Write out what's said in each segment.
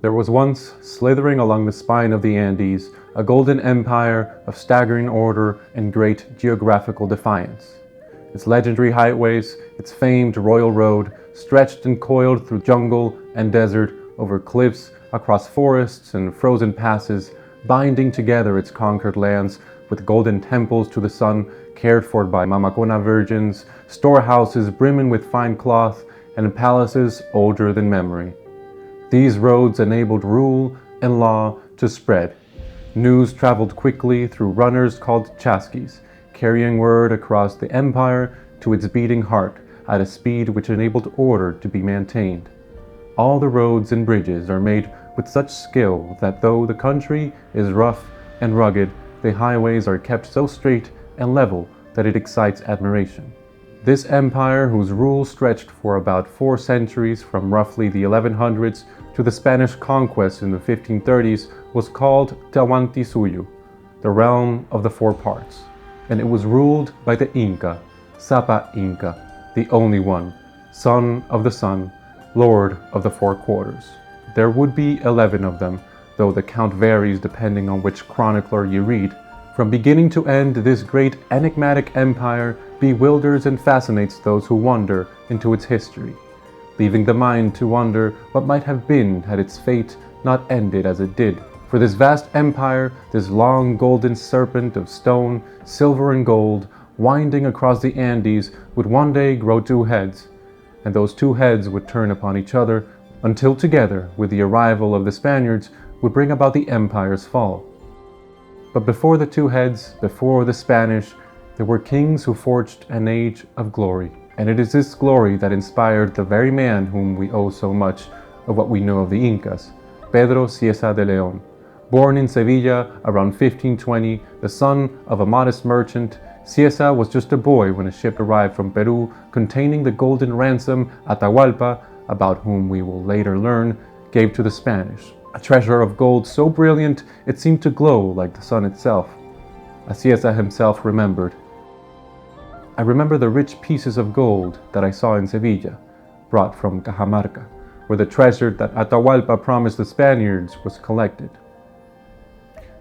There was once, slithering along the spine of the Andes, a golden empire of staggering order and great geographical defiance. Its legendary highways, its famed royal road, stretched and coiled through jungle and desert, over cliffs, across forests and frozen passes, binding together its conquered lands with golden temples to the sun cared for by Mamacona virgins, storehouses brimming with fine cloth, and palaces older than memory. These roads enabled rule and law to spread. News traveled quickly through runners called chasquis, carrying word across the empire to its beating heart at a speed which enabled order to be maintained. All the roads and bridges are made with such skill that though the country is rough and rugged, the highways are kept so straight and level that it excites admiration. This empire, whose rule stretched for about 4 centuries from roughly the 1100s to the Spanish conquest in the 1530s, was called Tawantinsuyu, the realm of the 4 parts, and it was ruled by the Inca, Topa Inca, the only one, son of the sun, lord of the 4 quarters. There would be 11 of them, though the count varies depending on which chronicler you read. From beginning to end, this great enigmatic empire bewilders and fascinates those who wander into its history, leaving the mind to wonder what might have been had its fate not ended as it did. For this vast empire, this long golden serpent of stone, silver and gold, winding across the Andes, would one day grow 2 heads, and those 2 heads would turn upon each other, until together, with the arrival of the Spaniards, would bring about the empire's fall. But before the 2 heads, before the Spanish, there were kings who forged an age of glory. And it is this glory that inspired the very man whom we owe so much of what we know of the Incas, Pedro Cieza de León. Born in Sevilla around 1520, the son of a modest merchant, Cieza was just a boy when a ship arrived from Peru containing the golden ransom Atahualpa, about whom we will later learn, gave to the Spanish. A treasure of gold so brilliant it seemed to glow like the sun itself. As Cieza himself remembered, "I remember the rich pieces of gold that I saw in Sevilla, brought from Cajamarca, where the treasure that Atahualpa promised the Spaniards was collected.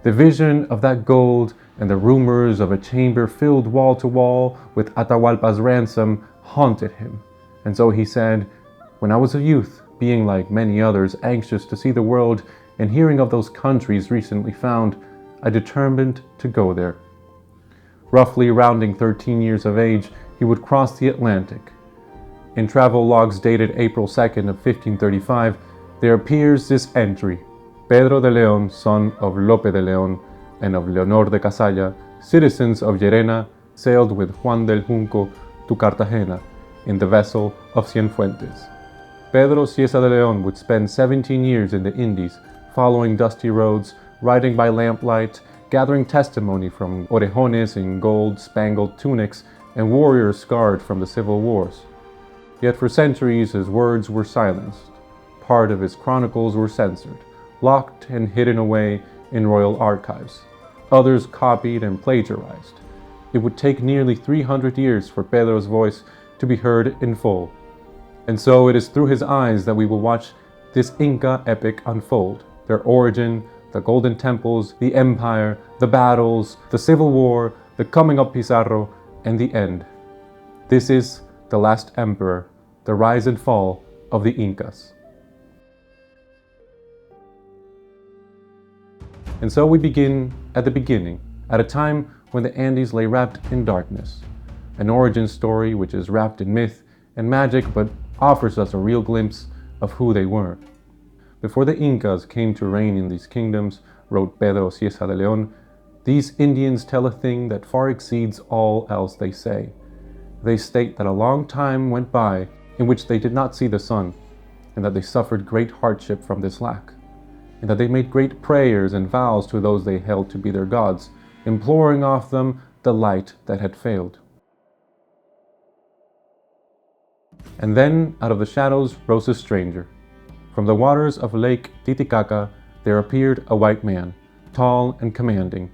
The vision of that gold and the rumors of a chamber filled wall to wall with Atahualpa's ransom haunted him, and so he said, when I was a youth, being like many others anxious to see the world and hearing of those countries recently found, I determined to go there." Roughly rounding 13 years of age, he would cross the Atlantic. In travel logs dated April 2nd of 1535, there appears this entry: Pedro de León, son of Lope de León and of Leonor de Cazalla, citizens of Llerena, sailed with Juan del Junco to Cartagena in the vessel of Cienfuentes. Pedro Cieza de León would spend 17 years in the Indies, following dusty roads, riding by lamplight, gathering testimony from orejones in gold-spangled tunics and warriors scarred from the civil wars. Yet for centuries his words were silenced. Part of his chronicles were censored, locked and hidden away in royal archives. Others copied and plagiarized. It would take nearly 300 years for Pedro's voice to be heard in full. And so it is through his eyes that we will watch this Inca epic unfold, their origin, the golden temples, the empire, the battles, the civil war, the coming of Pizarro, and the end. This is the last emperor, the rise and fall of the Incas. And so we begin at the beginning, at a time when the Andes lay wrapped in darkness. An origin story which is wrapped in myth and magic, but offers us a real glimpse of who they were. Before the Incas came to reign in these kingdoms, wrote Pedro Cieza de León, these Indians tell a thing that far exceeds all else they say. They state that a long time went by in which they did not see the sun, and that they suffered great hardship from this lack, and that they made great prayers and vows to those they held to be their gods, imploring of them the light that had failed. And then, out of the shadows rose a stranger. From the waters of Lake Titicaca there appeared a white man, tall and commanding,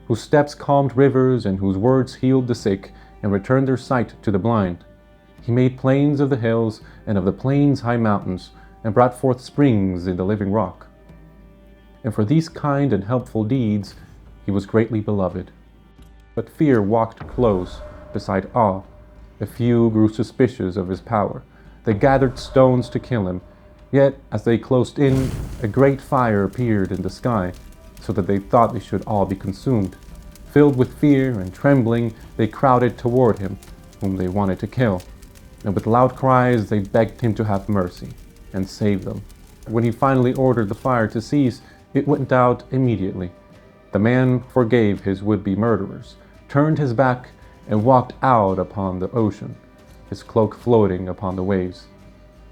whose steps calmed rivers and whose words healed the sick and returned their sight to the blind. He made plains of the hills and of the plains high mountains, and brought forth springs in the living rock. and for these kind and helpful deeds he was greatly beloved. But fear walked close beside awe. A few grew suspicious of his power. They gathered stones to kill him, yet as they closed in, a great fire appeared in the sky, so that they thought they should all be consumed. Filled with fear and trembling, they crowded toward him, whom they wanted to kill, and with loud cries they begged him to have mercy and save them. When he finally ordered the fire to cease, it went out immediately. The man forgave his would-be murderers, turned his back, and walked out upon the ocean, his cloak floating upon the waves.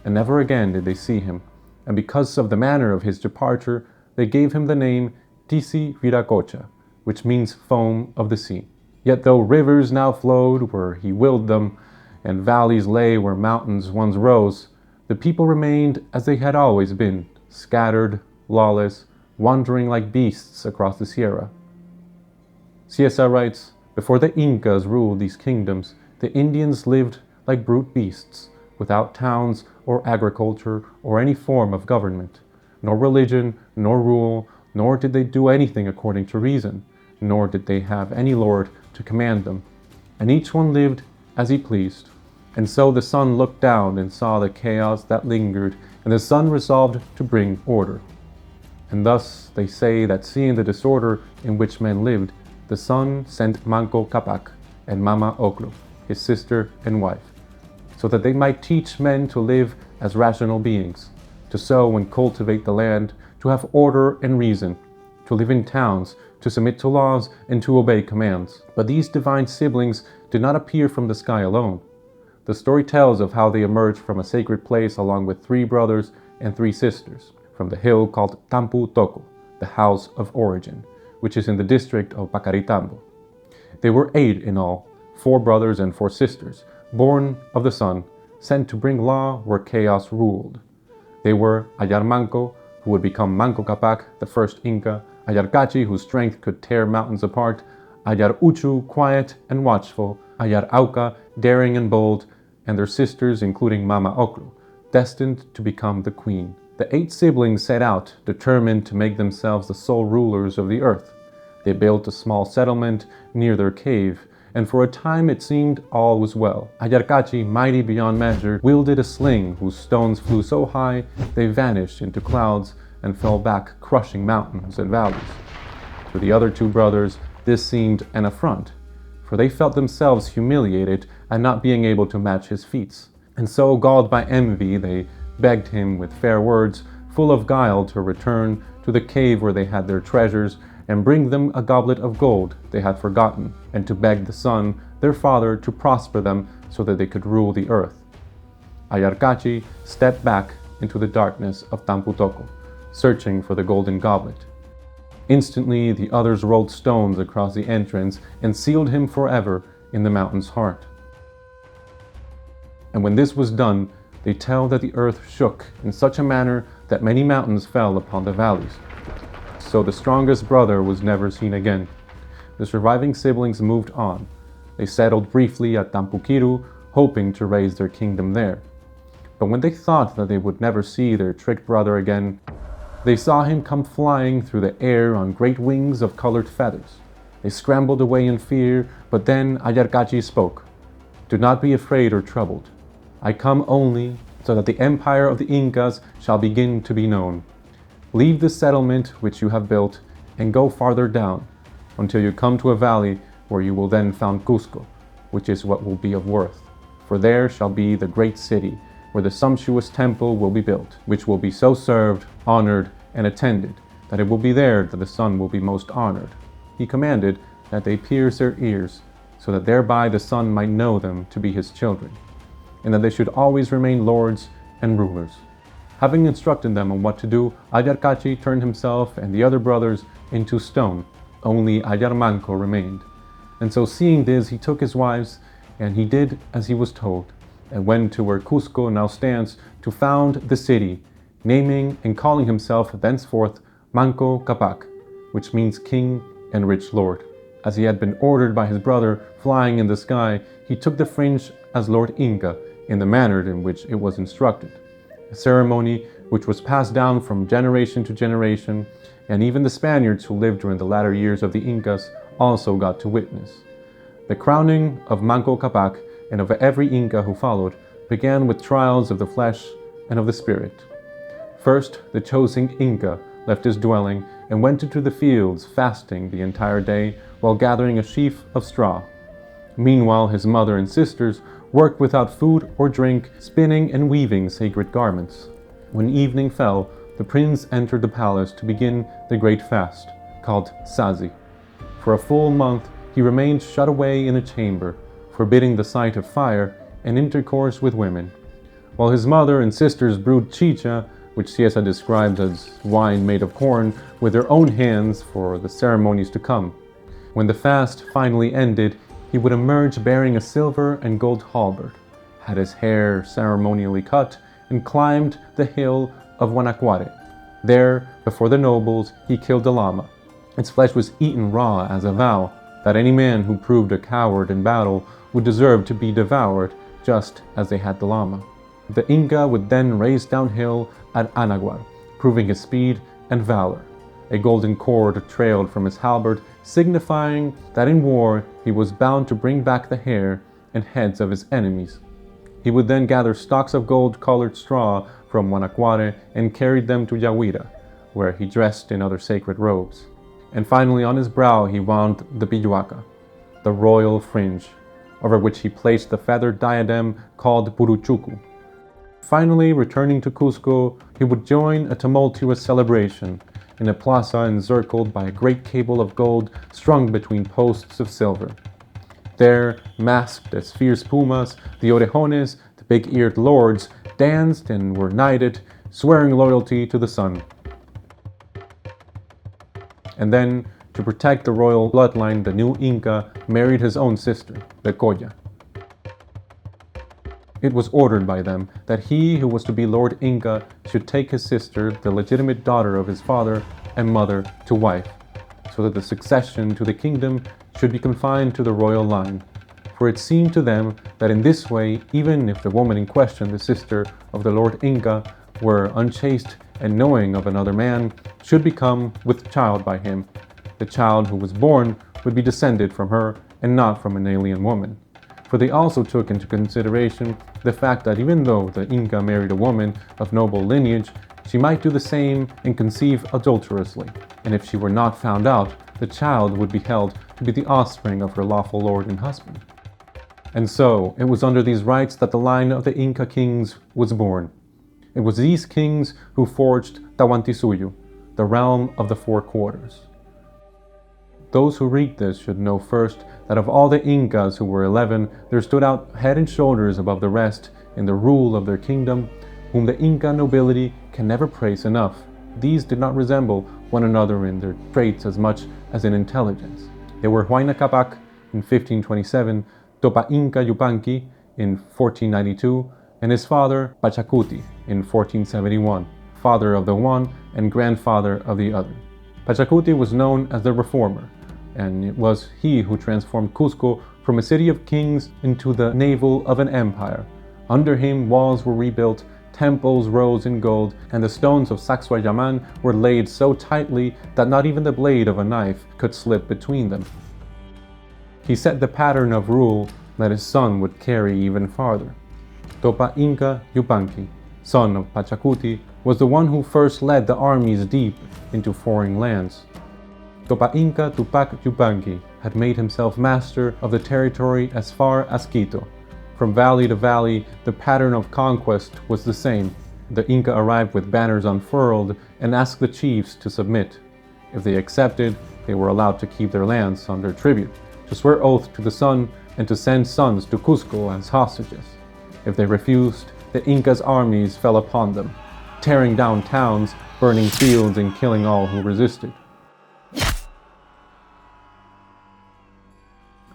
And never again did they see him, and because of the manner of his departure, they gave him the name Tisi Viracocha, which means foam of the sea. Yet though rivers now flowed where he willed them, and valleys lay where mountains once rose, the people remained as they had always been, scattered, lawless, wandering like beasts across the Sierra. Cieza writes, "Before the Incas ruled these kingdoms, the Indians lived like brute beasts, without towns or agriculture or any form of government, nor religion, nor rule, nor did they do anything according to reason, nor did they have any lord to command them, and each one lived as he pleased. And so the sun looked down and saw the chaos that lingered, and the sun resolved to bring order. And thus they say that seeing the disorder in which men lived, the sun sent Manco Capac and Mama Oclo, his sister and wife, so that they might teach men to live as rational beings, to sow and cultivate the land, to have order and reason, to live in towns, to submit to laws, and to obey commands. But these divine siblings did not appear from the sky alone. The story tells of how they emerged from a sacred place along with 3 brothers and 3 sisters, from the hill called Tampu Toco, the house of origin, which is in the district of Pacaritambo. They were 8 in all, 4 brothers and 4 sisters, born of the sun, sent to bring law where chaos ruled. They were Ayar Manco, who would become Manco Capac, the first Inca, Ayar Cachi, whose strength could tear mountains apart, Ayar Uchu, quiet and watchful, Ayar Auca, daring and bold, and their sisters, including Mama Oclo, destined to become the queen. The 8 siblings set out, determined to make themselves the sole rulers of the earth. They built a small settlement near their cave, and for a time it seemed all was well. Ayar Cachi, mighty beyond measure, wielded a sling whose stones flew so high they vanished into clouds and fell back, crushing mountains and valleys. To the other 2 brothers, this seemed an affront, for they felt themselves humiliated at not being able to match his feats. And so, galled by envy, they begged him with fair words, full of guile, to return to the cave where they had their treasures and bring them a goblet of gold they had forgotten, and to beg the sun, their father, to prosper them so that they could rule the earth. Ayar Cachi stepped back into the darkness of Tampu Toco, searching for the golden goblet. Instantly, the others rolled stones across the entrance and sealed him forever in the mountain's heart. And when this was done, they tell that the earth shook in such a manner that many mountains fell upon the valleys. So the strongest brother was never seen again. The surviving siblings moved on. They settled briefly at Tampukiru, hoping to raise their kingdom there. But when they thought that they would never see their tricked brother again, they saw him come flying through the air on great wings of colored feathers. They scrambled away in fear, but then Ayar Cachi spoke. "Do not be afraid or troubled. I come only so that the empire of the Incas shall begin to be known. Leave the settlement which you have built and go farther down until you come to a valley where you will then found Cusco, which is what will be of worth. For there shall be the great city where the sumptuous temple will be built, which will be so served, honored, and attended that it will be there that the sun will be most honored." He commanded that they pierce their ears so that thereby the sun might know them to be his children, and that they should always remain lords and rulers. Having instructed them on what to do, Ayar Cachi turned himself and the other brothers into stone. Only Ayar Manco remained. And so seeing this, he took his wives, and he did as he was told, and went to where Cusco now stands to found the city, naming and calling himself thenceforth Manco Capac, which means king and rich lord. As he had been ordered by his brother flying in the sky, he took the fringe as Lord Inca in the manner in which it was instructed, a ceremony which was passed down from generation to generation, and even the Spaniards who lived during the latter years of the Incas also got to witness. The crowning of Manco Capac and of every Inca who followed began with trials of the flesh and of the spirit. First, the chosen Inca left his dwelling and went into the fields, fasting the entire day while gathering a sheaf of straw. Meanwhile, his mother and sisters worked without food or drink, spinning and weaving sacred garments. When evening fell, the prince entered the palace to begin the great fast, called Sazi. For a full month, he remained shut away in a chamber, forbidding the sight of fire and intercourse with women, while his mother and sisters brewed chicha, which Cieza describes as wine made of corn, with their own hands for the ceremonies to come. When the fast finally ended, he would emerge bearing a silver and gold halberd, had his hair ceremonially cut, and climbed the hill of Huayna. There, before the nobles, he killed a llama. Its flesh was eaten raw as a vow that any man who proved a coward in battle would deserve to be devoured, just as they had the llama. The Inca would then race downhill at Anaguar, proving his speed and valor. A golden cord trailed from his halberd, signifying that in war he was bound to bring back the hair and heads of his enemies. He would then gather stalks of gold-colored straw from Huayna and carried them to Yahuira, where he dressed in other sacred robes. And finally on his brow he wound the pilluaca, the royal fringe, over which he placed the feathered diadem called puruchuku. Finally, returning to Cusco, he would join a tumultuous celebration in a plaza encircled by a great cable of gold strung between posts of silver. There, masked as fierce pumas, the orejones, the big-eared lords, danced and were knighted, swearing loyalty to the sun. And then, to protect the royal bloodline, the new Inca married his own sister, the Colla. It was ordered by them that he who was to be Lord Inca should take his sister, the legitimate daughter of his father and mother, to wife, so that the succession to the kingdom should be confined to the royal line. For it seemed to them that in this way, even if the woman in question, the sister of the Lord Inca, were unchaste and knowing of another man, should become with child by him, the child who was born would be descended from her and not from an alien woman. For they also took into consideration the fact that even though the Inca married a woman of noble lineage, she might do the same and conceive adulterously, and if she were not found out, the child would be held to be the offspring of her lawful lord and husband. And so, it was under these rites that the line of the Inca kings was born. It was these kings who forged Tawantinsuyu, the realm of the four quarters. Those who read this should know first that of all the Incas, who were 11, there stood out head and shoulders above the rest in the rule of their kingdom, whom the Inca nobility can never praise enough. These did not resemble one another in their traits as much as in intelligence. They were Huayna Capac in 1527, Topa Inca Yupanqui in 1492, and his father Pachacuti in 1471, father of the one and grandfather of the other. Pachacuti was known as the Reformer, and it was he who transformed Cusco from a city of kings into the navel of an empire. Under him, walls were rebuilt, temples rose in gold, and the stones of Sacsayhuaman were laid so tightly that not even the blade of a knife could slip between them. He set the pattern of rule that his son would carry even farther. Topa Inca Yupanqui, son of Pachacuti, was the one who first led the armies deep into foreign lands. Topa Inca Tupac Yupanqui had made himself master of the territory as far as Quito. From valley to valley, the pattern of conquest was the same. The Inca arrived with banners unfurled and asked the chiefs to submit. If they accepted, they were allowed to keep their lands under tribute, to swear oath to the sun, and to send sons to Cusco as hostages. If they refused, the Inca's armies fell upon them, tearing down towns, burning fields, and killing all who resisted.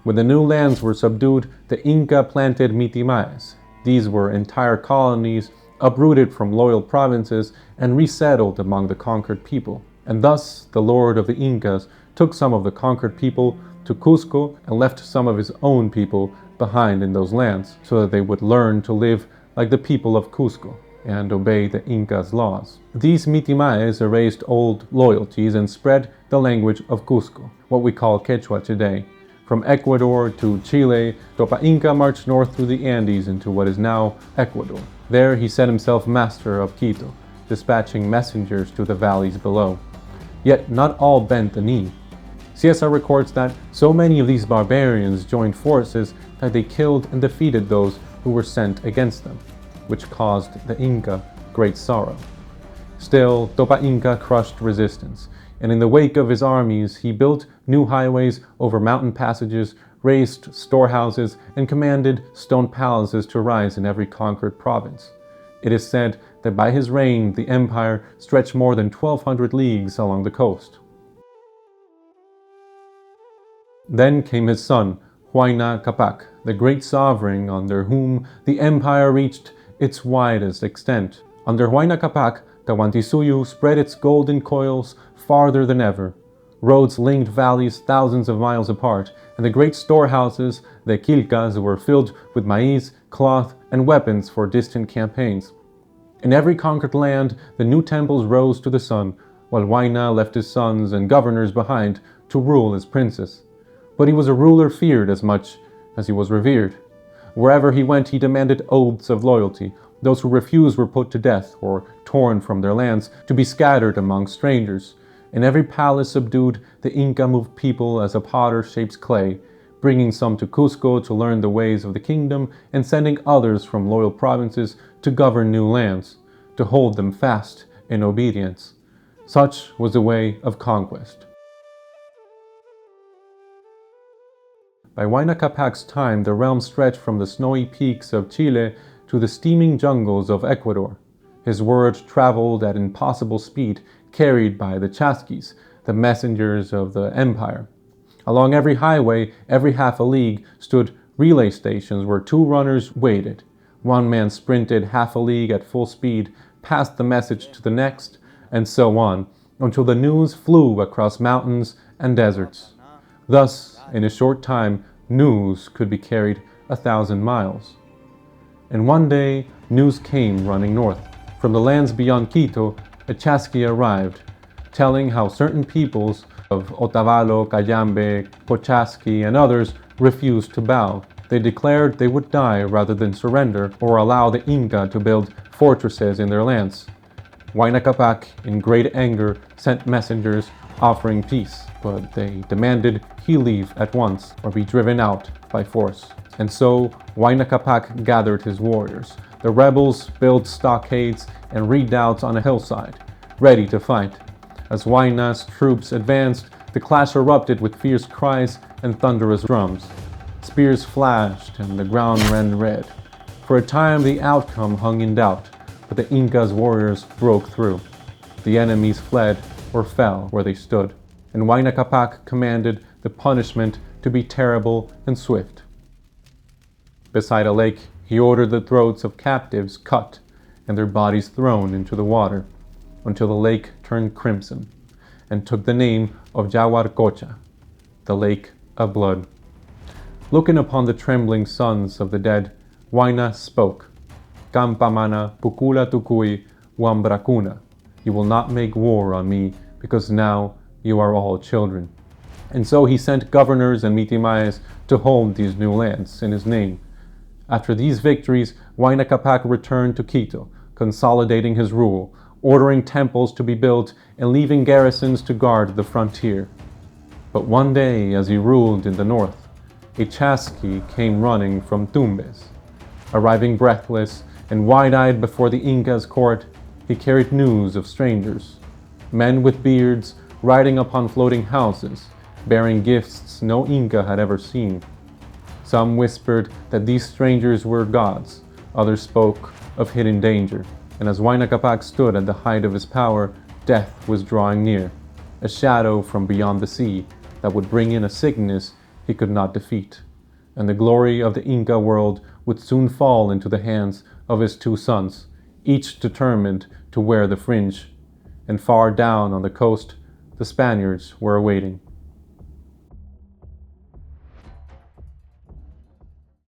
When the new lands were subdued, the Inca planted mitimaes. These were entire colonies uprooted from loyal provinces and resettled among the conquered people. And thus, the lord of the Incas took some of the conquered people to Cusco and left some of his own people behind in those lands, so that they would learn to live like the people of Cusco. and obey the Incas' laws. These mitimaes erased old loyalties and spread the language of Cusco, what we call Quechua today. From Ecuador to Chile, Topa Inca marched north through the Andes into what is now Ecuador. There he set himself master of Quito, dispatching messengers to the valleys below. Yet not all bent the knee. Cieza records that so many of these barbarians joined forces that they killed and defeated those who were sent against them, which caused the Inca great sorrow. Still, Topa Inca crushed resistance, and in the wake of his armies he built new highways over mountain passages, raised storehouses, and commanded stone palaces to rise in every conquered province. It is said that by his reign the empire stretched more than 1,200 leagues along the coast. Then came his son, Huayna Capac, the great sovereign under whom the empire reached its widest extent. Under Huayna Capac, Tawantinsuyu spread its golden coils farther than ever. Roads linked valleys thousands of miles apart, and the great storehouses, the quilcas, were filled with maize, cloth, and weapons for distant campaigns. In every conquered land, the new temples rose to the sun, while Huayna left his sons and governors behind to rule as princes. But he was a ruler feared as much as he was revered. Wherever he went, he demanded oaths of loyalty. Those who refused were put to death or torn from their lands to be scattered among strangers. In every palace subdued, the Inca moved people as a potter shapes clay, bringing some to Cusco to learn the ways of the kingdom and sending others from loyal provinces to govern new lands, to hold them fast in obedience. Such was the way of conquest. By Huayna Capac's time, the realm stretched from the snowy peaks of Chile to the steaming jungles of Ecuador. His word traveled at impossible speed, carried by the chasquis, the messengers of the empire. Along every highway, every half a league, stood relay stations where two runners waited. One man sprinted half a league at full speed, passed the message to the next, and so on, until the news flew across mountains and deserts. Thus, in a short time, news could be carried 1,000 miles. And one day, news came running north. From the lands beyond Quito, a chasqui arrived, telling how certain peoples of Otavalo, Cayambe, Pochasqui, and others refused to bow. They declared they would die rather than surrender or allow the Inca to build fortresses in their lands. Huayna Capac, in great anger, sent messengers offering peace, but they demanded he leave at once or be driven out by force. And so Huayna Capac gathered his warriors. The rebels built stockades and redoubts on a hillside, ready to fight. As Huayna's troops advanced, the clash erupted with fierce cries and thunderous drums. Spears flashed and the ground ran red. For a time the outcome hung in doubt, but the Inca's warriors broke through. The enemies fled or fell where they stood, and Huayna Capac commanded the punishment to be terrible and swift. Beside a lake, he ordered the throats of captives cut and their bodies thrown into the water until the lake turned crimson and took the name of Yaguarcocha, the lake of blood. Looking upon the trembling sons of the dead, Huayna spoke, "Campamana pukula tukui wambracuna. You will not make war on me, because now you are all children." And so he sent governors and mitimaes to hold these new lands in his name. After these victories, Huayna Capac returned to Quito, consolidating his rule, ordering temples to be built and leaving garrisons to guard the frontier. But one day, as he ruled in the north, a chasqui came running from Tumbes. Arriving breathless and wide-eyed before the Inca's court, he carried news of strangers, men with beards riding upon floating houses, bearing gifts no Inca had ever seen. Some whispered that these strangers were gods, others spoke of hidden danger, and as Huayna Capac stood at the height of his power, death was drawing near, a shadow from beyond the sea that would bring in a sickness he could not defeat, and the glory of the Inca world would soon fall into the hands of his two sons, each determined to wear the fringe, and far down on the coast, the Spaniards were awaiting.